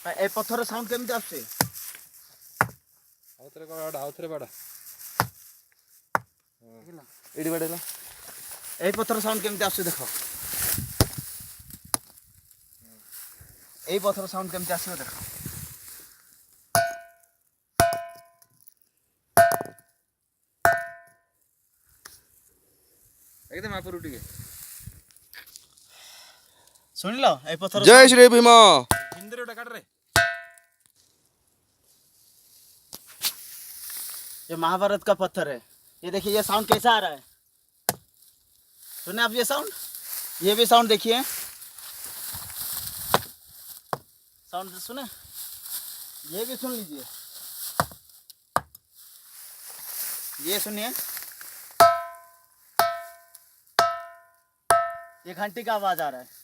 ए पत्थर साउंड केमती आछे आउथरे बाड़ा आउथरे बाड़ा एडी बाडेला ए पत्थर साउंड केमती आछे देखो ए पत्थर साउंड केमती आछे देखो एकदम आपुर उठिके सुन लो ए पत्थर जय श्री भीम हिंदरे उठा काट रे ये महाभारत का पत्थर है। ये देखिए ये साउंड कैसा आ रहा है। सुने आप ये साउंड, ये भी साउंड देखिए, साउंड सुने, ये भी सुन लीजिए, ये सुनिए, ये घंटी का आवाज आ रहा है।